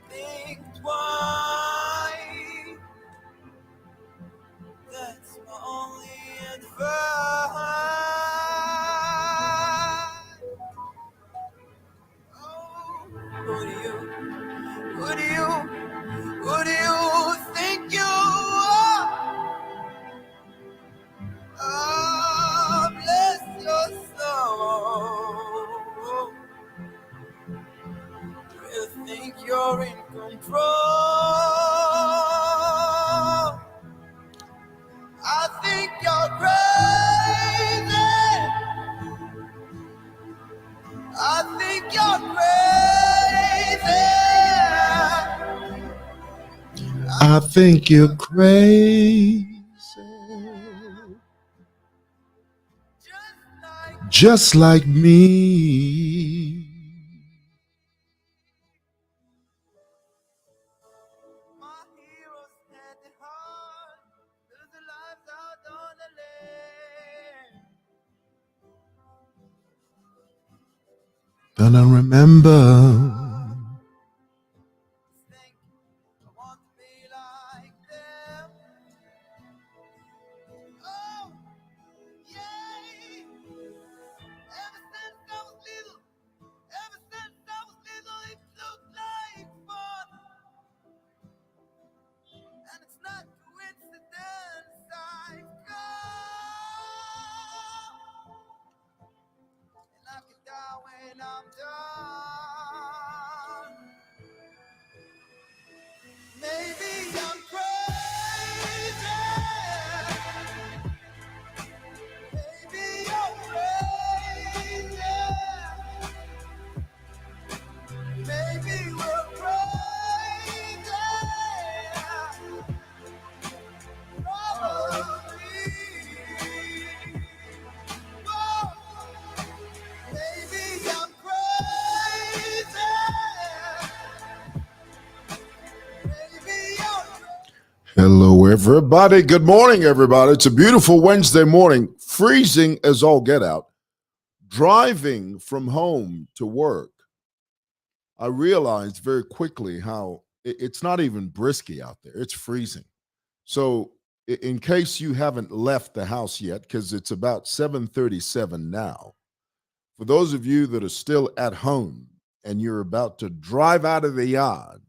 think twice. That's my only advice. Oh, who do you think you are? Oh, bless your soul. You think you're in control. I think you're crazy. I think you're crazy. I think you're crazy. Just like me. My heroes had it hard, losing lives out on the land. And I remember Think I want to be like them. Oh, yay! Ever since I was little, it looked like fun. And it's not coincidence I come. And I can die when I'm done. Maybe I'm crazy. Maybe you're crazy. Maybe we're crazy. Probably. Whoa. Maybe I'm crazy. Maybe you're crazy. hello, everybody. Good morning, everybody. It's a beautiful Wednesday morning, freezing as all get out. Driving from home to work, I realized very quickly how it's not even brisky out there. It's freezing. So, in case you haven't left the house yet, because it's about 7:37 now, for those of you that are still at home and you're about to drive out of the yard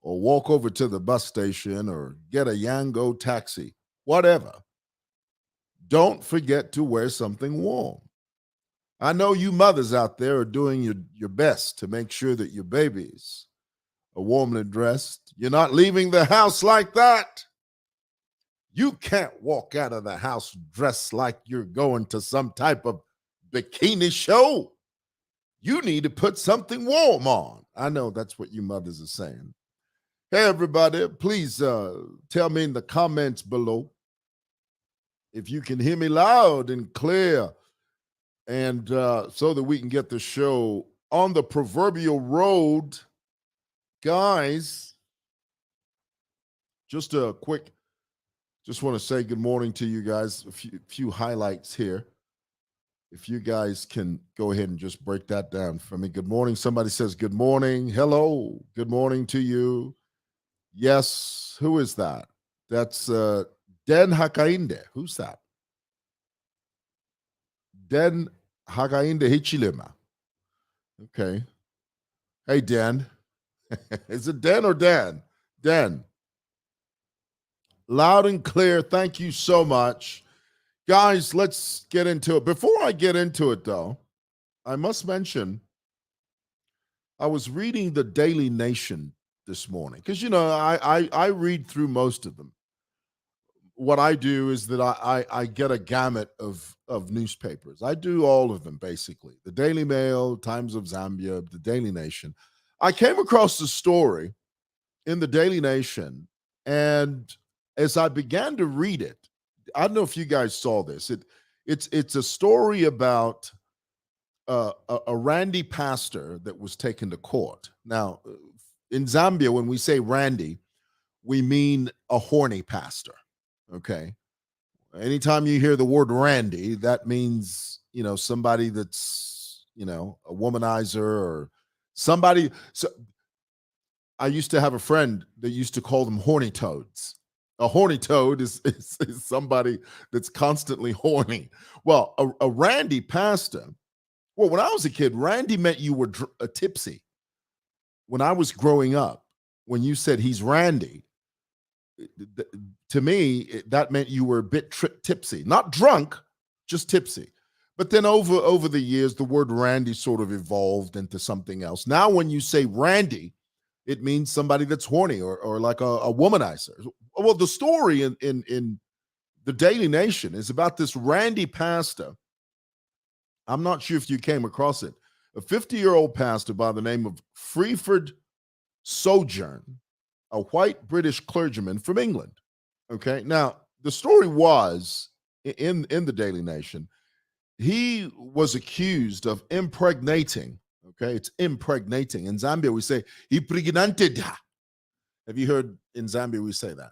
or walk over to the bus station or get a Yango taxi, whatever, don't forget to wear something warm. I know you mothers out there are doing your best to make sure that your babies are warmly dressed. You're not leaving the house like that. You can't walk out of the house dressed like you're going to some type of bikini show. You need to put something warm on. I know that's what you mothers are saying. Hey, everybody, please tell me in the comments below if you can hear me loud and clear, and so that we can get the show on the proverbial road. Guys, just a quick, just want to say good morning to you guys. A few highlights here. If you guys can go ahead and just break that down for me. Good morning. Somebody says good morning. Hello. Good morning to you. Yes. Who is that? That's Den Hakainde. Who's that? Den Hakainde Hichilema. Okay. Hey, Dan. Is it Dan or Dan? Dan. Loud and clear. Thank you so much. Guys, let's get into it. Before I get into it, though, I must mention I was reading the Daily Nation this morning because, you know, I read through most of them. What I do is that I get a gamut of newspapers. I do all of them, basically. The Daily Mail, Times of Zambia, the Daily Nation. I came across the story in the Daily Nation, and as I began to read it, I don't know if you guys saw this. It's a story about a Randy pastor that was taken to court. Now, in Zambia, when we say Randy, we mean a horny pastor. Okay. Anytime you hear the word Randy, that means, you know, somebody that's, you know, a womanizer or somebody. So I used to have a friend that used to call them horny toads. A horny toad is somebody that's constantly horny. Well, a randy pastor, well, when I was a kid, randy meant you were tipsy. When I was growing up, when you said he's randy, to me, that meant you were a bit tipsy, not drunk, just tipsy. But then over the years, the word randy sort of evolved into something else. Now, when you say randy, it means somebody that's horny or like a womanizer. Well, the story in the Daily Nation is about this randy pastor. I'm not sure if you came across it. A 50-year-old pastor by the name of Freeford Sojourn, a white British clergyman from England. Okay, now the story was in the Daily Nation. He was accused of impregnating. Okay, it's impregnating. In Zambia, we say impregnated. Have you heard in Zambia we say that?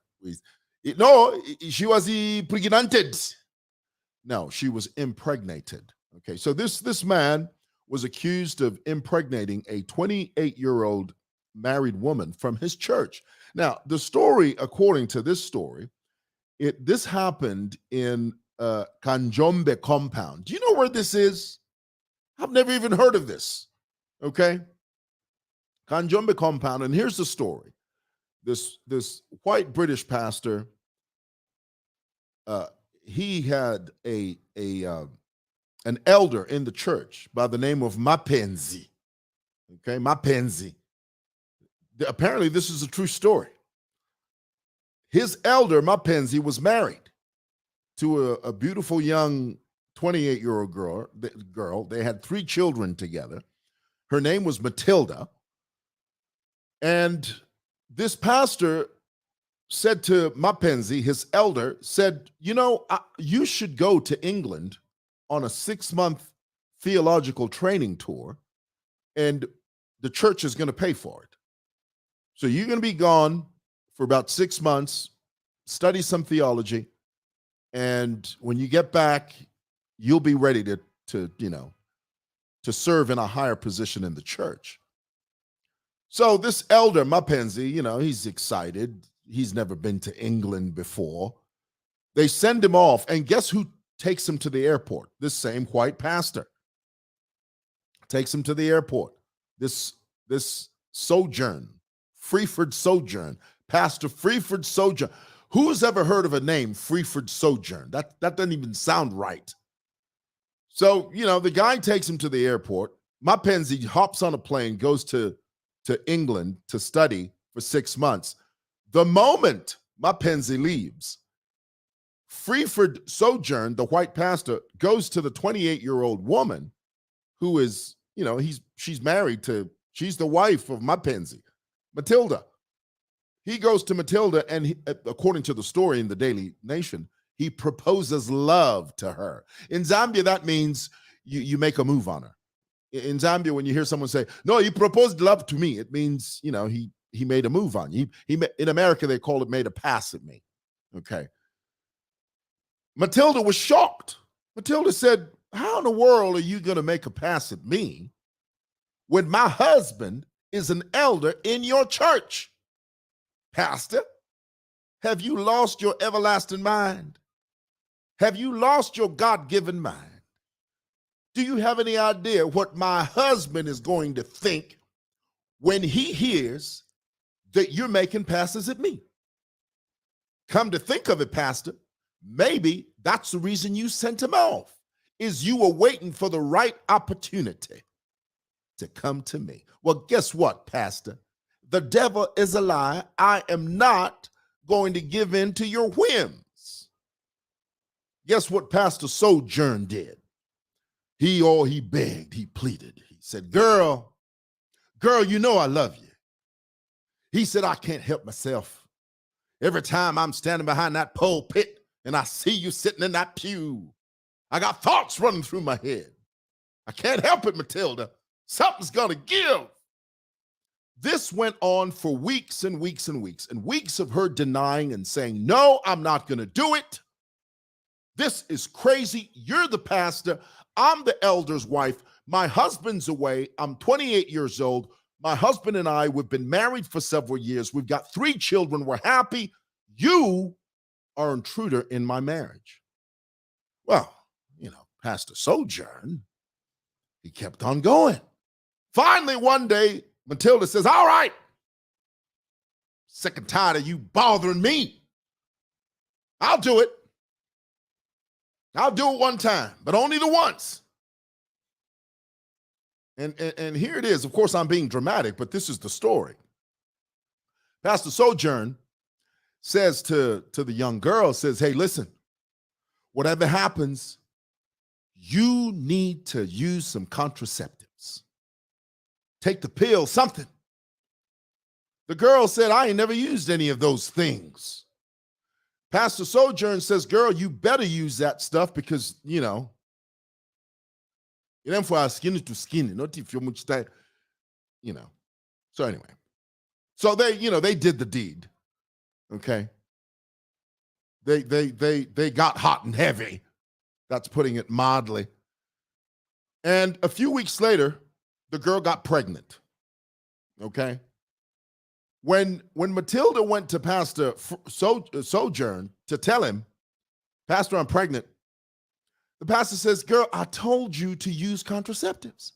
No, she was impregnated. No, she was impregnated. Okay, so this man was accused of impregnating a 28-year-old married woman from his church. Now, the story, according to this story, this happened in Kanjombe compound. Do you know where this is? I've never even heard of this. Okay, Kanjombe compound, and here's the story. This white British pastor, he had an elder in the church by the name of Mapenzi. Okay, Mapenzi. Apparently, this is a true story. His elder, Mapenzi, was married to a beautiful young 28-year-old girl. They had 3 children together. Her name was Matilda. And this pastor said to Mapenzi, his elder, said, you know, you should go to England on a 6-month theological training tour, and the church is going to pay for it. So you're going to be gone for about 6 months, study some theology, and when you get back, you'll be ready to serve in a higher position in the church. So this elder, Mapenzi, he's excited. He's never been to England before. They send him off, and guess who takes him to the airport? This same white pastor takes him to the airport. This Sojourn, Freeford Sojourn, Pastor Freeford Sojourn. Who's ever heard of a name, Freeford Sojourn? That doesn't even sound right. So, the guy takes him to the airport. Mapenzi hops on a plane, goes to England to study for 6 months. The moment Mapenzi leaves, Freeford Sojourn, the white pastor, goes to the 28-year-old woman who is, she's married to, she's the wife of Mapenzi, Matilda. He goes to Matilda, and according to the story in the Daily Nation, he proposes love to her. In Zambia, that means you make a move on her. In Zambia, when you hear someone say, no, he proposed love to me, it means, he made a move on you. In America, they call it made a pass at me. Okay. Matilda was shocked. Matilda said, how in the world are you going to make a pass at me when my husband is an elder in your church? Pastor, have you lost your everlasting mind? Have you lost your God-given mind? Do you have any idea what my husband is going to think when he hears that you're making passes at me? Come to think of it, Pastor, maybe that's the reason you sent him off, is you were waiting for the right opportunity to come to me. Well, guess what, Pastor? The devil is a lie. I am not going to give in to your whims. Guess what Pastor Sojourn did? He begged, he pleaded. He said, girl, you know I love you. He said, I can't help myself. Every time I'm standing behind that pulpit and I see you sitting in that pew, I got thoughts running through my head. I can't help it, Matilda. Something's going to give. This went on for weeks and weeks and weeks, and weeks of her denying and saying, no, I'm not going to do it. This is crazy. You're the pastor. I'm the elder's wife. My husband's away. I'm 28 years old. My husband and I, we've been married for several years. We've got 3 children. We're happy. You are an intruder in my marriage. Well, Pastor Sojourn, he kept on going. Finally, one day, Matilda says, all right, sick and tired of you bothering me. I'll do it. I'll do it one time, but only the once. And here it is. Of course, I'm being dramatic, but this is the story. Pastor Sojourn says to the young girl, says, hey, listen, whatever happens, you need to use some contraceptives. Take the pill, something. The girl said, I ain't never used any of those things. Pastor Sojourn says, girl, you better use that stuff because, for our skin to skin, not if you're much that, So anyway, so they did the deed. Okay. They got hot and heavy. That's putting it mildly. And a few weeks later, the girl got pregnant. Okay. When Matilda went to Pastor Sojourn to tell him, Pastor, I'm pregnant, the pastor says, girl, I told you to use contraceptives.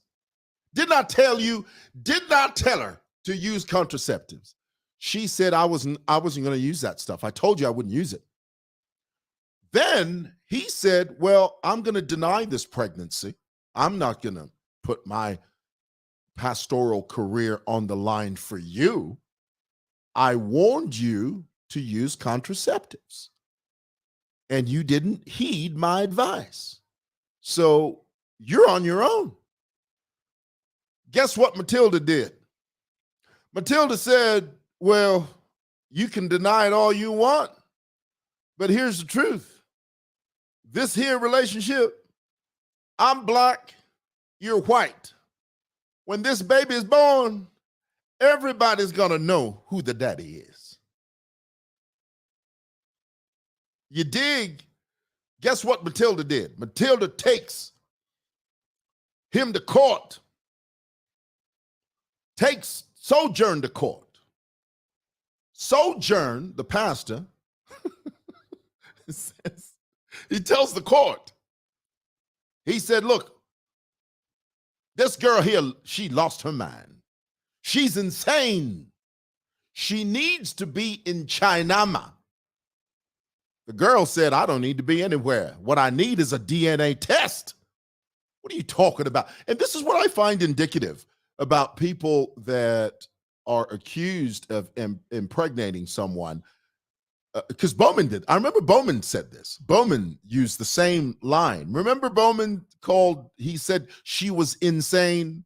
Did not tell her to use contraceptives. She said, I wasn't going to use that stuff. I told you I wouldn't use it. Then he said, well, I'm going to deny this pregnancy. I'm not going to put my pastoral career on the line for you. I warned you to use contraceptives, and you didn't heed my advice. So you're on your own. Guess what Matilda did? Matilda said, well, you can deny it all you want, but here's the truth. This here relationship, I'm black, you're white. When this baby is born, everybody's going to know who the daddy is. You dig? Guess what Matilda did? Matilda takes him to court, takes Sojourn to court. Sojourn, the pastor, says, he tells the court, he said, look, this girl here, she lost her mind. She's insane. She needs to be in China. The girl said, I don't need to be anywhere. What I need is a DNA test. What are you talking about? And this is what I find indicative about people that are accused of impregnating someone. Because Bowman did. I remember Bowman said this. Bowman used the same line. Remember Bowman he said she was insane.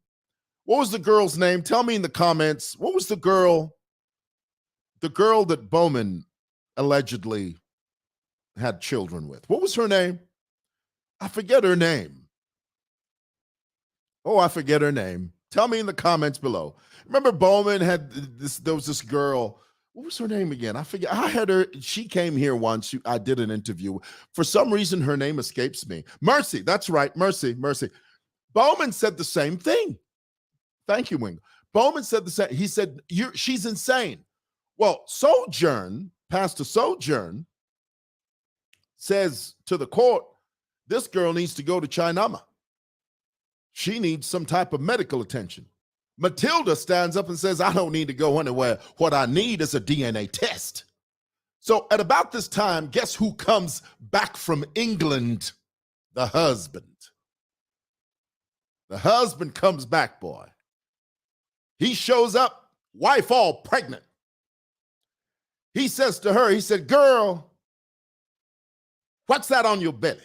What was the girl's name? Tell me in the comments. What was the girl that Bowman allegedly had children with? What was her name? I forget her name. Oh, I forget her name. Tell me in the comments below. Remember Bowman had there was this girl. What was her name again? I forget. I had her. She came here once. I did an interview. For some reason, her name escapes me. Mercy. That's right. Mercy. Bowman said the same thing. Thank you, Wing. Bowman said the same. He said, she's insane. Well, Sojourn, Pastor Sojourn, says to the court, this girl needs to go to China. She needs some type of medical attention. Matilda stands up and says, I don't need to go anywhere. What I need is a DNA test. So at about this time, guess who comes back from England? The husband. The husband comes back, boy. He shows up, wife all pregnant. He says to her, he said, girl, what's that on your belly?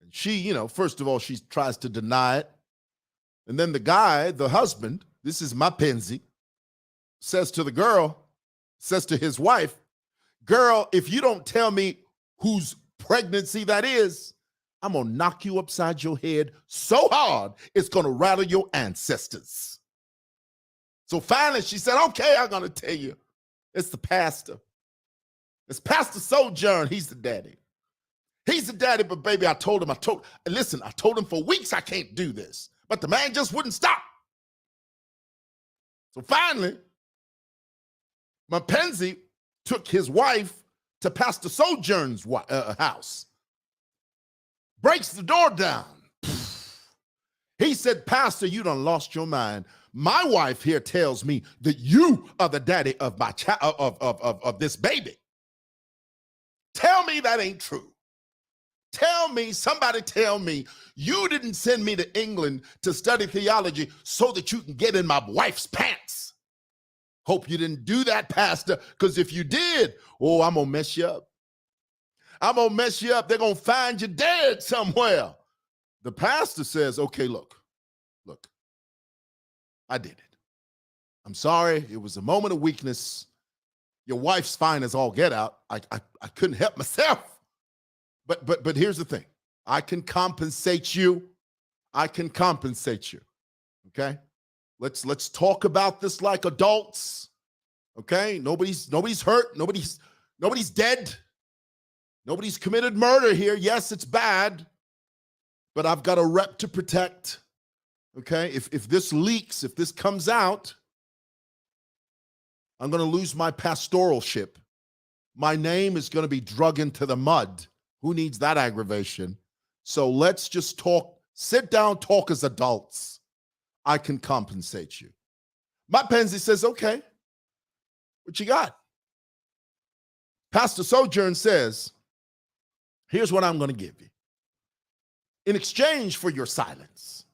And she, first of all, she tries to deny it. And then the guy, the husband, this is my Penzi, says to the girl, says to his wife, girl, if you don't tell me whose pregnancy that is, I'm going to knock you upside your head so hard, it's going to rattle your ancestors. So finally she said, okay, I'm going to tell you. It's the pastor. It's Pastor Sojourn. He's the daddy. He's the daddy, but baby, I told him for weeks I can't do this. But the man just wouldn't stop. So finally, Mackenzie took his wife to Pastor Sojourn's house, breaks the door down. He said, Pastor, you done lost your mind. My wife here tells me that you are the daddy of my of this baby. Tell me that ain't true. Somebody tell me you didn't send me to England to study theology so that you can get in my wife's pants. Hope you didn't do that, Pastor, because if you did, oh, I'm going to mess you up. I'm going to mess you up. They're going to find you dead somewhere. The pastor says, okay, look, I did it. I'm sorry. It was a moment of weakness. Your wife's fine as all get out. I couldn't help myself. But here's the thing. I can compensate you. Okay? Let's talk about this like adults. Okay? Nobody's hurt. Nobody's dead. Nobody's committed murder here. Yes, it's bad, but I've got a rep to protect. Okay? If this leaks, if this comes out, I'm going to lose my pastoralship. My name is going to be drug into the mud. Who needs that aggravation? So let's just talk, sit down, talk as adults. I can compensate you. Mackenzie says, okay, what you got? Pastor Sojourn says, here's what I'm going to give you. In exchange for your silence,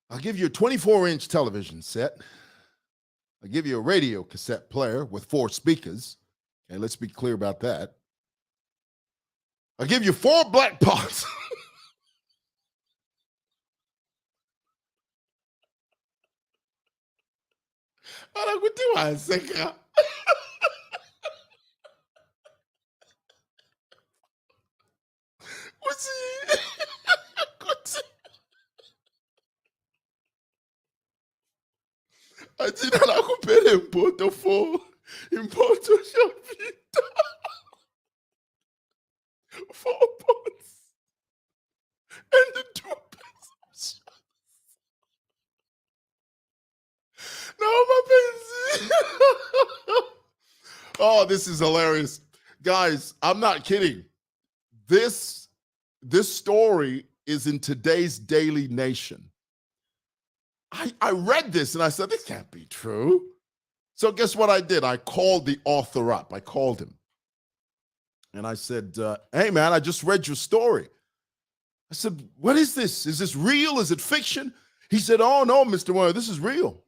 I'll give you a 24-inch television set. I'll give you a radio cassette player with 4 speakers. Okay, let's be clear about that. I'll give you 4 black pots. Four pots and the 2 pesos. No, Mackenzie. Oh, this is hilarious. Guys, I'm not kidding. This story is in today's Daily Nation. I read this and I said, this can't be true. So guess what I did? I called the author up. I called him. And I said, hey, man, I just read your story. I said, what is this? Is this real? Is it fiction? He said, oh, no, Mr. Warner, this is real.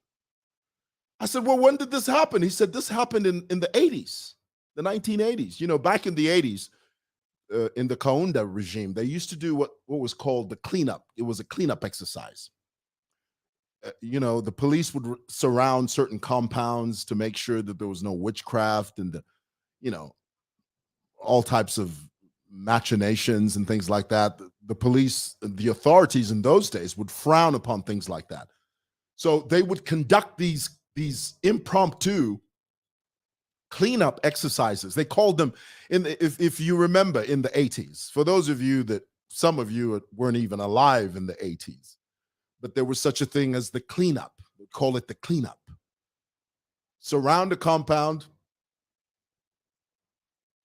I said, well, when did this happen? He said, this happened in the 80s, the 1980s. You know, back in the 80s, in the Kaunda regime, they used to do what was called the cleanup. It was a cleanup exercise. You know, the police would surround certain compounds to make sure that there was no witchcraft and, all types of machinations and things like that. The police, the authorities in those days would frown upon things like that. So they would conduct these impromptu cleanup exercises. They called them, if you remember, in the 80s. For those of you that, some of you weren't even alive in the 80s, but there was such a thing as the cleanup. They call it the cleanup. Surround a compound.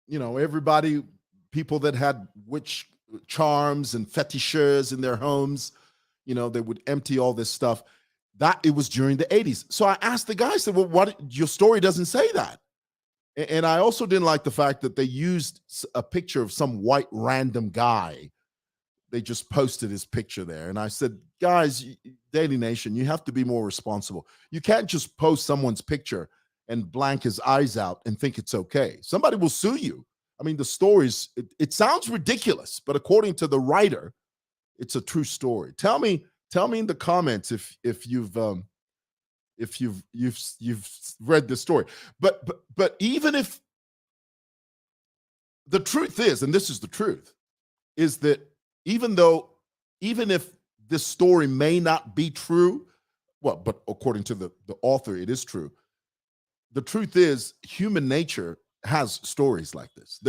You know, everybody, people that had witch charms and fetishes in their homes, you know, they would empty all this stuff. That it was during the 80s. So I asked the guy, I said, well, what, your story doesn't say that. And I also didn't like the fact that they used a picture of some white random guy. They just posted his picture there. And I said, guys, Daily Nation, you have to be more responsible. You can't just post someone's picture and blank his eyes out and think it's okay. Somebody will sue you. I mean, the stories, it sounds ridiculous, but according to the writer, it's a true story. Tell me in the comments if you've read this story. But even if the truth is, and this is the truth, is that even if this story may not be true, well, but according to the author, it is true. The truth is, human nature has stories like this.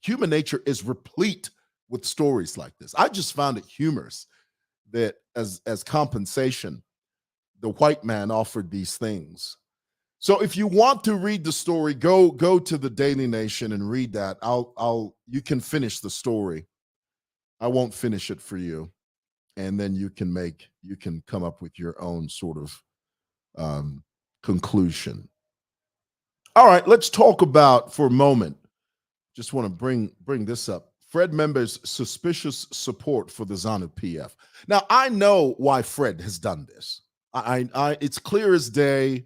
Human nature is replete with stories like this. I just found it humorous that as compensation, the white man offered these things. So if you want to read the story, go to the Daily Nation and read that. You can finish the story. I won't finish it for you, and then you can come up with your own sort of conclusion. All right, let's talk about for a moment. Just want to bring this up. Fred Membe's suspicious support for the Zanu-Pf. Now I know why Fred has done this. It's clear as day.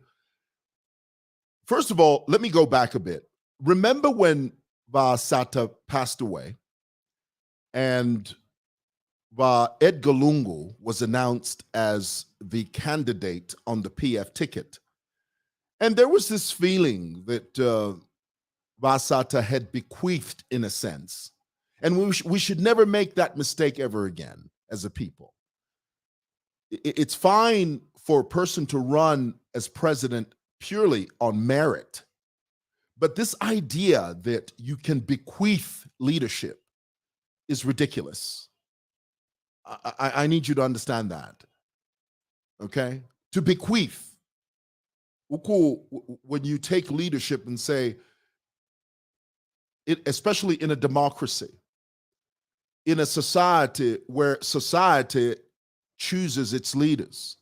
First of all, let me go back a bit. Remember when Sata passed away and Edgar Lungu was announced as the candidate on the PF ticket? And there was this feeling that Sata had bequeathed, in a sense. And we should never make that mistake ever again as a people. It's fine for a person to run as president purely on merit. But this idea that you can bequeath leadership is ridiculous. I need you to understand that. Okay? To bequeath. When you take leadership and say, especially in a democracy, in a society where society chooses its leaders,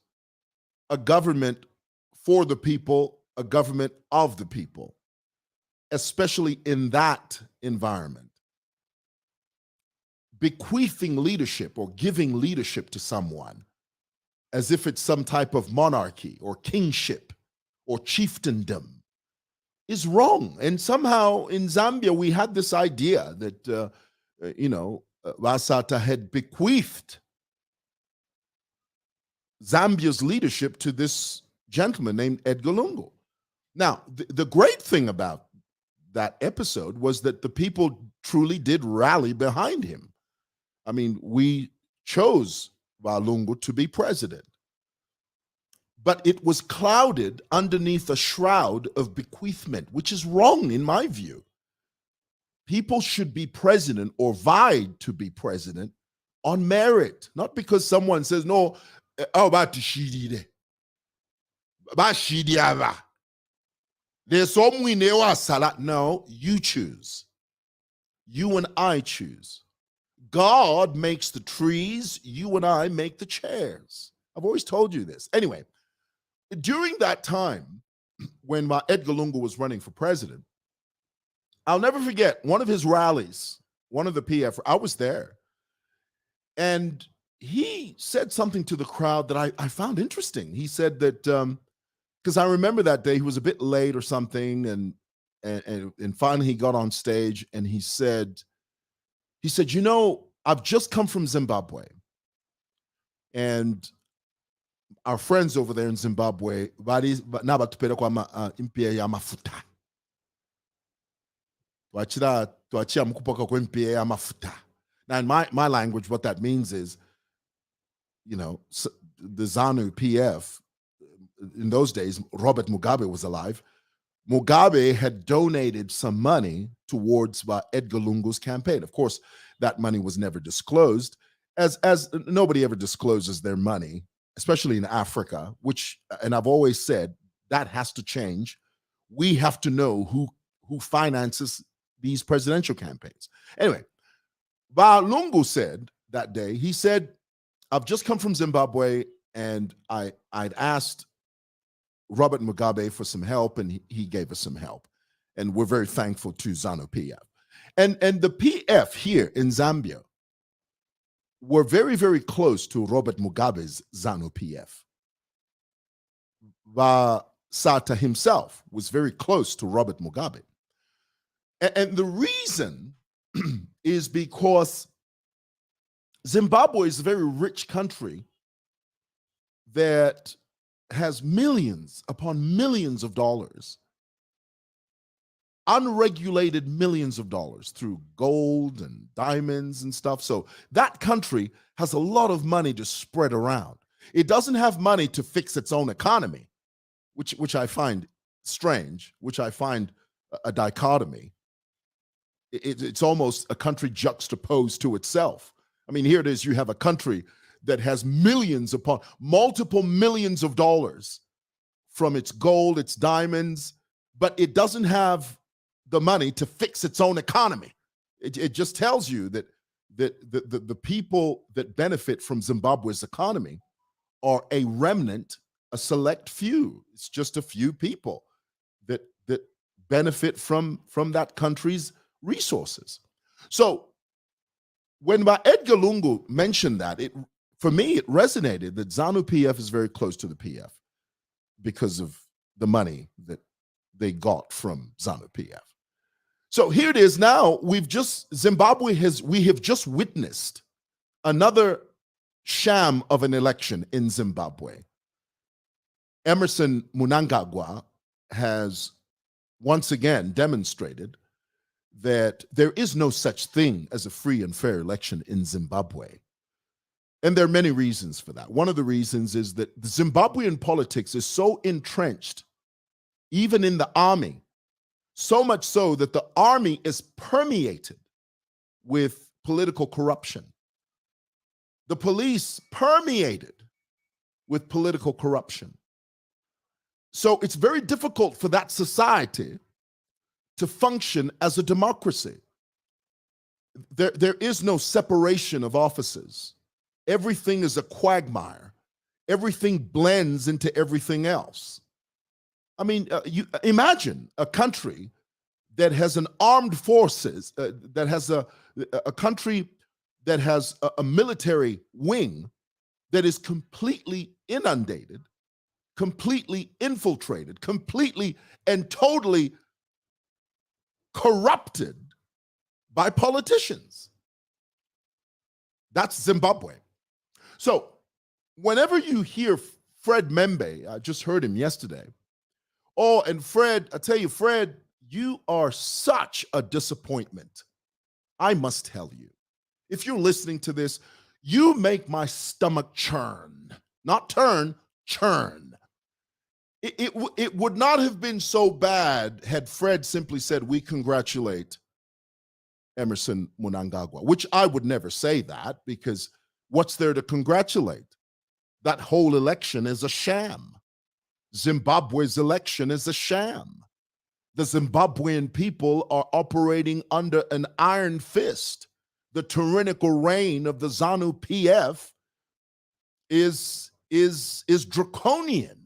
a government for the people, a government of the people, especially in that environment. Bequeathing leadership or giving leadership to someone as if it's some type of monarchy or kingship or chieftaindom is wrong. And somehow in Zambia, we had this idea that, Wasata had bequeathed Zambia's leadership to this gentleman named Edgar Lungu. Now, the great thing about that episode was that the people truly did rally behind him. I mean, we chose Lungu to be president. But it was clouded underneath a shroud of bequeathment, which is wrong in my view. People should be president or vied to be president on merit, not because someone says, no, no, you choose. You and I choose. God makes the trees, you and I make the chairs. I've always told you this. Anyway, during that time, when Edgar Lungu was running for president, I'll never forget one of his rallies, one of the PF, I was there. And he said something to the crowd that I found interesting. He said that, because I remember that day he was a bit late or something, and finally he got on stage and he said, I've just come from Zimbabwe. And our friends over there in Zimbabwe, now in my language, what that means is, the Zanu-Pf, in those days, Robert Mugabe was alive. Mugabe had donated some money towards Edgar Lungu's campaign. Of course, that money was never disclosed, as nobody ever discloses their money, especially in Africa, and I've always said, that has to change. We have to know who finances these presidential campaigns. Anyway, Lungu said that day, he said, I've just come from Zimbabwe and I'd asked Robert Mugabe for some help and he gave us some help. And we're very thankful to Zanu-Pf. And the PF here in Zambia were very, very close to Robert Mugabe's Zanu-Pf. Sata himself was very close to Robert Mugabe. And the reason is because Zimbabwe is a very rich country that has millions upon millions of dollars, unregulated millions of dollars through gold and diamonds and stuff. So that country has a lot of money to spread around. It doesn't have money to fix its own economy, which I find strange, which I find a dichotomy. It's almost a country juxtaposed to itself. I mean, here it is, you have a country that has millions upon multiple millions of dollars from its gold, its diamonds, but it doesn't have the money to fix its own economy. It just tells you that the people that benefit from Zimbabwe's economy are a remnant, a select few. It's just a few people that benefit from that country's resources. So when Edgar Lungu mentioned that, for me, it resonated that Zanu-Pf is very close to the PF because of the money that they got from Zanu-Pf. So here it is now. We have just witnessed another sham of an election in Zimbabwe. Emerson Mnangagwa has once again demonstrated that there is no such thing as a free and fair election in Zimbabwe. And there are many reasons for that. One of the reasons is that the Zimbabwean politics is so entrenched, even in the army, so much so that the army is permeated with political corruption. The police permeated with political corruption. So it's very difficult for that society to function as a democracy. There is no separation of offices. Everything is a quagmire. Everything blends into everything else. I mean, you imagine a country that has an armed forces, that has a country that has a military wing that is completely inundated, completely infiltrated, completely and totally corrupted by politicians. That's Zimbabwe. So whenever you hear Fred Membe, I just heard him yesterday. Oh, and Fred, I tell you, Fred, you are such a disappointment. I must tell you, if you're listening to this, you make my stomach churn, not turn, churn. It would not have been so bad had Fred simply said, we congratulate Emerson Mnangagwa, which I would never say that, because what's there to congratulate? That whole election is a sham. Zimbabwe's election is a sham. The Zimbabwean people are operating under an iron fist. The tyrannical reign of the Zanu-Pf is draconian.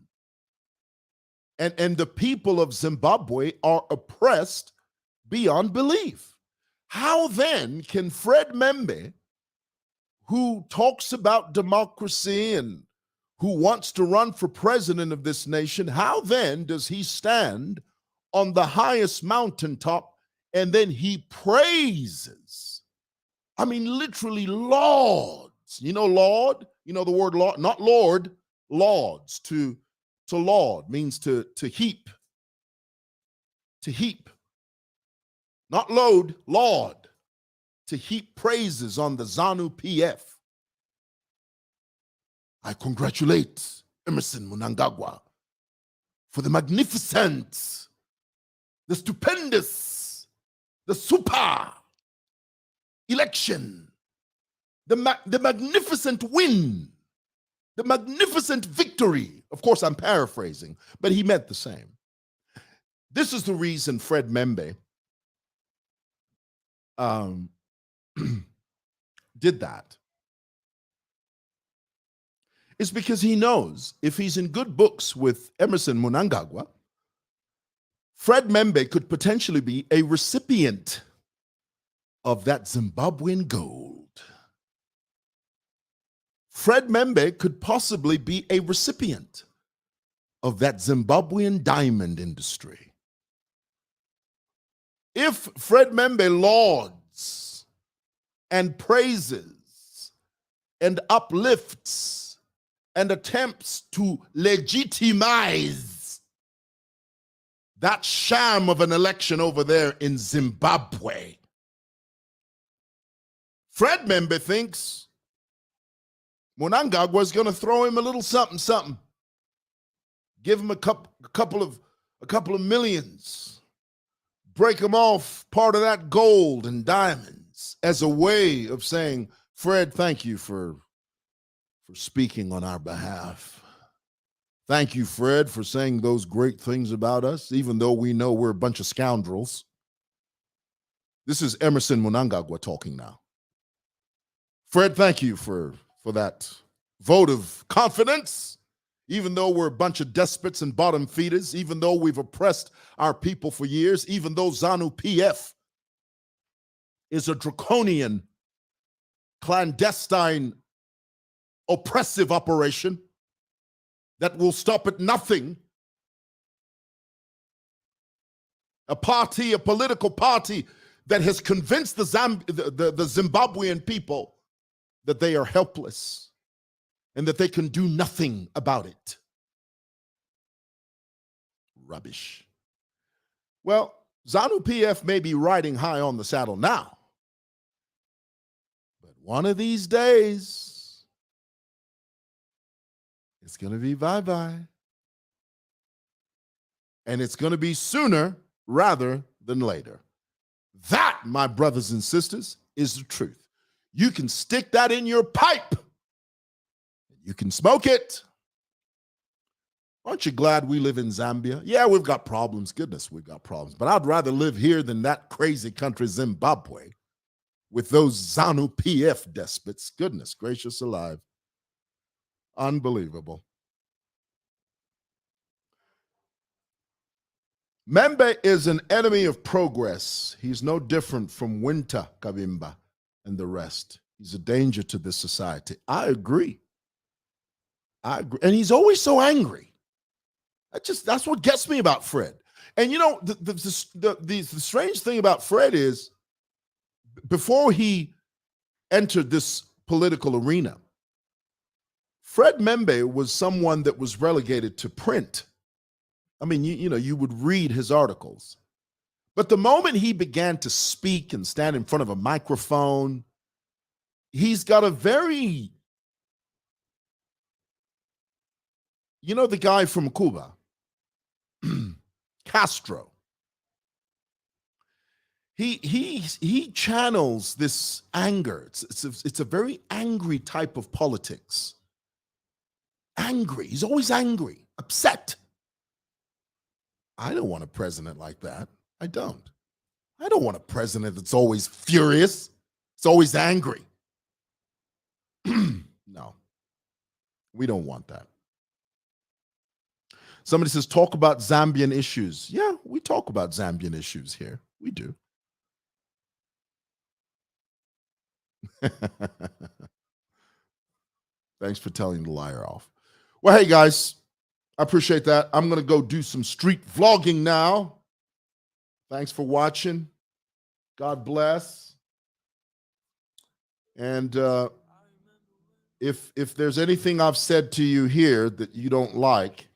And the people of Zimbabwe are oppressed beyond belief. How then can Fred Membe, who talks about democracy and who wants to run for president of this nation, how then does he stand on the highest mountaintop and then he praises? I mean, literally lauds. You know, laud? You know the word laud? Not Lord, lauds. To laud means to heap. To heap. Not load, laud. To heap praises on the Zanu-Pf. I congratulate Emerson Mnangagwa for the magnificent, the stupendous, the super election, the magnificent win, the magnificent victory. Of course, I'm paraphrasing, but he meant the same. This is the reason Fred Membe did that. It's because he knows if he's in good books with Emerson Mnangagwa, Fred Membe could potentially be a recipient of that Zimbabwean gold. Fred Membe could possibly be a recipient of that Zimbabwean diamond industry. If Fred Membe lauds and praises and uplifts and attempts to legitimize that sham of an election over there in Zimbabwe, Fred Membe thinks Mnangagwa is going to throw him a little something, something. Give him a couple of millions. Break him off part of that gold and diamonds as a way of saying, Fred, thank you for for speaking on our behalf. Thank you, Fred, for saying those great things about us, even though we know we're a bunch of scoundrels. This is Emerson Mnangagwa talking now. Fred, thank you for that vote of confidence. Even though we're a bunch of despots and bottom feeders, even though we've oppressed our people for years, even though Zanu-Pf is a draconian, clandestine, oppressive operation that will stop at nothing. A political party that has convinced the Zimbabwean people that they are helpless and that they can do nothing about it. Rubbish. Well, Zanu-Pf may be riding high on the saddle now, but one of these days, it's going to be bye-bye. And it's going to be sooner rather than later. That, my brothers and sisters, is the truth. You can stick that in your pipe. You can smoke it. Aren't you glad we live in Zambia? Yeah, we've got problems. Goodness, we've got problems. But I'd rather live here than that crazy country, Zimbabwe, with those Zanu-Pf despots. Goodness gracious alive. Unbelievable. Membe is an enemy of progress. He's no different from Winter Kavimba and the rest. He's a danger to this society. I agree. And he's always so angry. That's what gets me about Fred. And you know, the strange thing about Fred is, before he entered this political arena, Fred Membe was someone that was relegated to print. I mean, you would read his articles. But the moment he began to speak and stand in front of a microphone, he's got a very, the guy from Cuba, Castro. He channels this anger. It's a very angry type of politics. Angry. He's always angry, upset. I don't want a president like that. I don't. I don't want a president that's always furious. It's always angry. No, we don't want that. Somebody says, talk about Zambian issues. Yeah, we talk about Zambian issues here. We do. Thanks for telling the liar off. Well, hey, guys, I appreciate that. I'm going to go do some street vlogging now. Thanks for watching. God bless. And if there's anything I've said to you here that you don't like,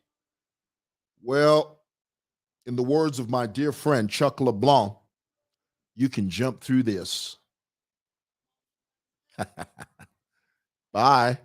well, in the words of my dear friend Chuck LeBlanc, you can jump through this. Bye.